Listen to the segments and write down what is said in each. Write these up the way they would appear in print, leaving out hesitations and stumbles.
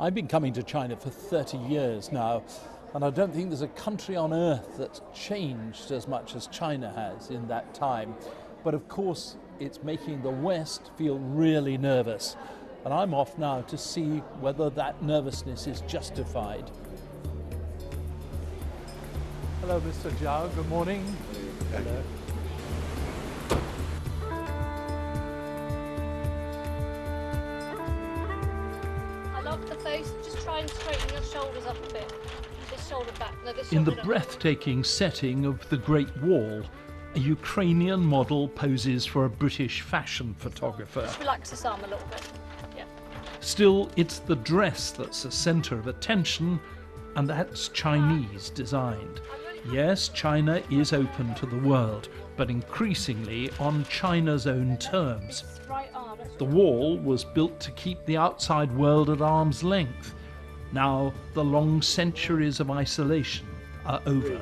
I've been coming to China for 30 years now, and I don't think there's a country on earth that's changed as much as China has in that time. But of course, it's making the West feel really nervous. And I'm off now to see whether that nervousness is justified. Hello, Mr. Zhao. Good morning. Hello. I love the face. Just try and straighten your shoulders up a bit. This shoulder back. No, this In the shoulder breathtaking setting of the Great Wall, a Ukrainian model poses for a British fashion photographer. Just relax this arm a little bit. Yeah. Still, it's the dress that's the centre of attention, and that's Chinese designed. Yes, China is open to the world, but increasingly on China's own terms. Right arm. The wall was built to keep the outside world at arm's length. Now, the long centuries of isolation are over.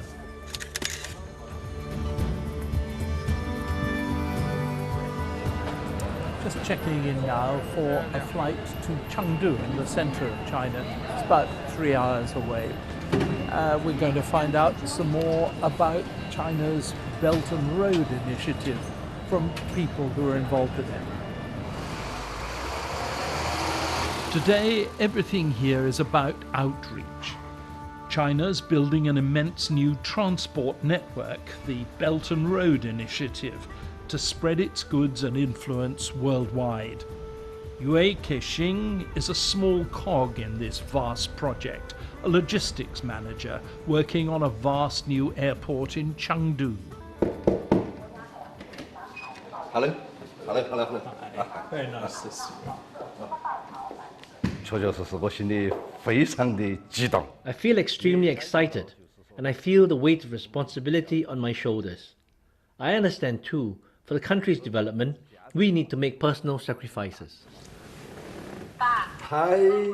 Just checking in now for a flight to Chengdu in the centre of China. It's about 3 hours away. We're going to find out some more about China's Belt and Road Initiative from people who are involved in it. Today, everything here is about outreach. China's building an immense new transport network, the Belt and Road Initiative, to spread its goods and influence worldwide. Yue Kexing is a small cog in this vast project, a logistics manager working on a vast new airport in Chengdu. Hello. Very nice to see you. I feel extremely excited, and I feel the weight of responsibility on my shoulders. I understand too, for the country's development, we need to make personal sacrifices. Hi.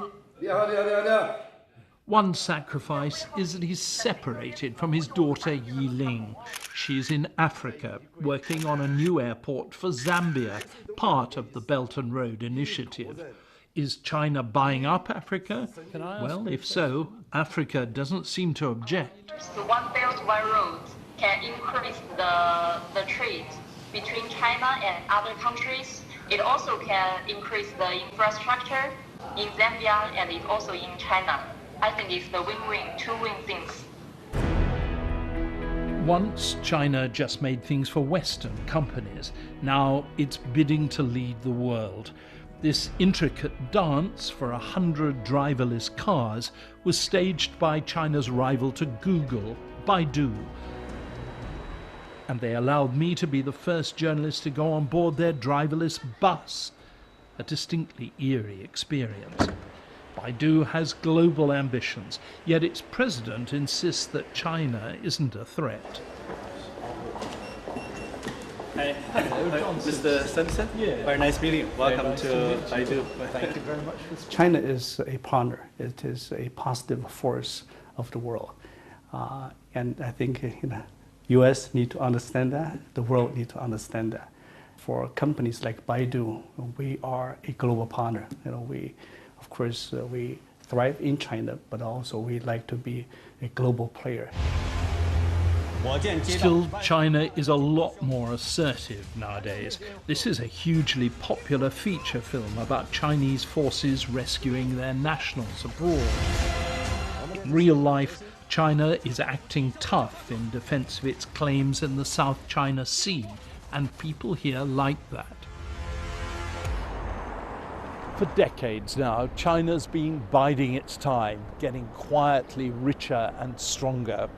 One sacrifice is that he's separated from his daughter Yiling. She's in Africa, working on a new airport for Zambia, part of the Belt and Road Initiative. Is China buying up Africa? Well, if so, Africa doesn't seem to object. The One Belt, One Road can increase the trade between China and other countries. It also can increase the infrastructure in Zambia and it also in China. I think it's the win-win, two-win things. Once China just made things for Western companies. Now it's bidding to lead the world. This intricate dance for 100 driverless cars was staged by China's rival to Google, Baidu. And they allowed me to be the first journalist to go on board their driverless bus. A distinctly eerie experience. Baidu has global ambitions, yet its president insists that China isn't a threat. Hi, Mr. Simpson. Yeah. Very nice meeting you. Welcome nice to Baidu. Thank you very much. China is a partner. It is a positive force of the world. And I think U.S. need to understand that. The world need to understand that. For companies like Baidu, we are a global partner. Of course, we thrive in China, but also we like to be a global player. Still, China is a lot more assertive nowadays. This is a hugely popular feature film about Chinese forces rescuing their nationals abroad. In real life, China is acting tough in defense of its claims in the South China Sea, and people here like that. For decades now, China's been biding its time, getting quietly richer and stronger.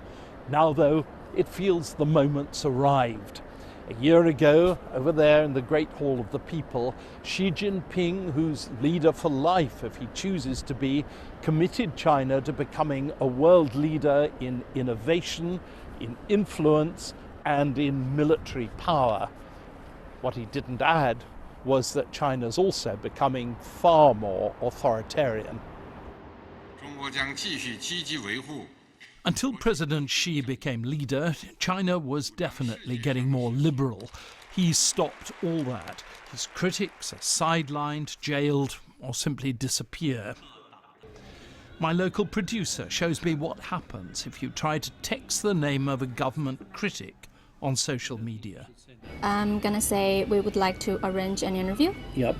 Now, though, it feels the moment's arrived. A year ago, over there in the Great Hall of the People, Xi Jinping, who's leader for life if he chooses to be, committed China to becoming a world leader in innovation, in influence, and in military power. What he didn't add was that China's also becoming far more authoritarian. Until President Xi became leader, China was definitely getting more liberal. He's stopped all that. His critics are sidelined, jailed, or simply disappear. My local producer shows me what happens if you try to text the name of a government critic on social media. I'm gonna say we would like to arrange an interview. Yep.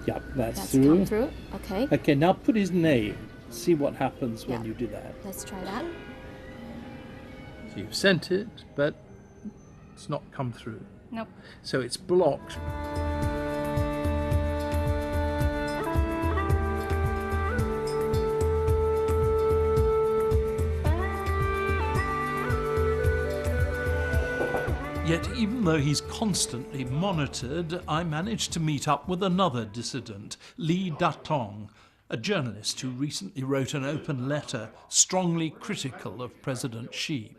Yep, That's come through. Okay. Okay, now put his name. See what happens when you do that. Let's try that. You've sent it, but it's not come through. Nope. So it's blocked. Yet even though he's constantly monitored, I managed to meet up with another dissident, Li Datong, a journalist who recently wrote an open letter strongly critical of President Xi.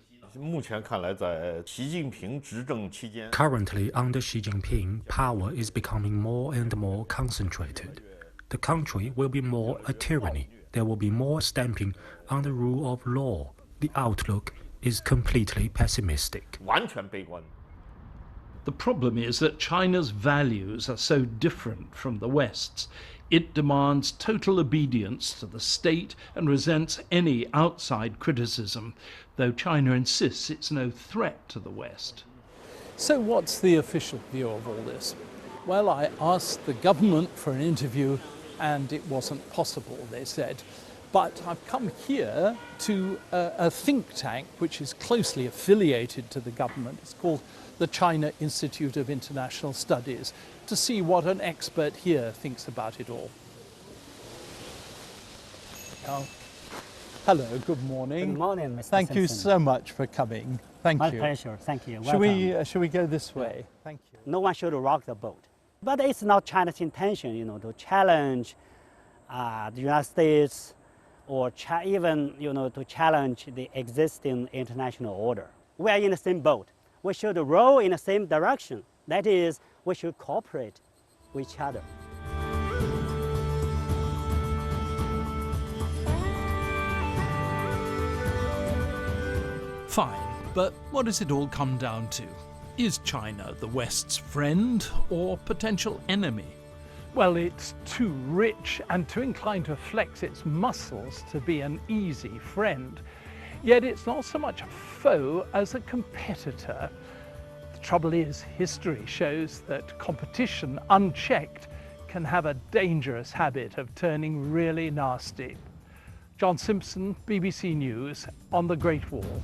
Currently, under Xi Jinping, power is becoming more and more concentrated. The country will be more a tyranny. There will be more stamping on the rule of law. The outlook is completely pessimistic. The problem is that China's values are so different from the West's. It demands total obedience to the state and resents any outside criticism, though China insists it's no threat to the West. So what's the official view of all this? Well, I asked the government for an interview and it wasn't possible, they said. But I've come here to a think tank which is closely affiliated to the government. It's called the China Institute of International Studies, to see what an expert here thinks about it all. Oh. Hello, good morning. Good morning, Mr. Thank you Simpson. so much for coming. Thank My you. pleasure. Thank you. Should we go this way? Thank you. No one should rock the boat. But it's not China's intention, to challenge the United States or even, to challenge the existing international order. We are in the same boat. We should row in the same direction. That is, we should cooperate with each other. Fine, but what does it all come down to? Is China the West's friend or potential enemy? Well, it's too rich and too inclined to flex its muscles to be an easy friend. Yet it's not so much a foe as a competitor. The trouble is, history shows that competition, unchecked, can have a dangerous habit of turning really nasty. John Simpson, BBC News, on the Great Wall.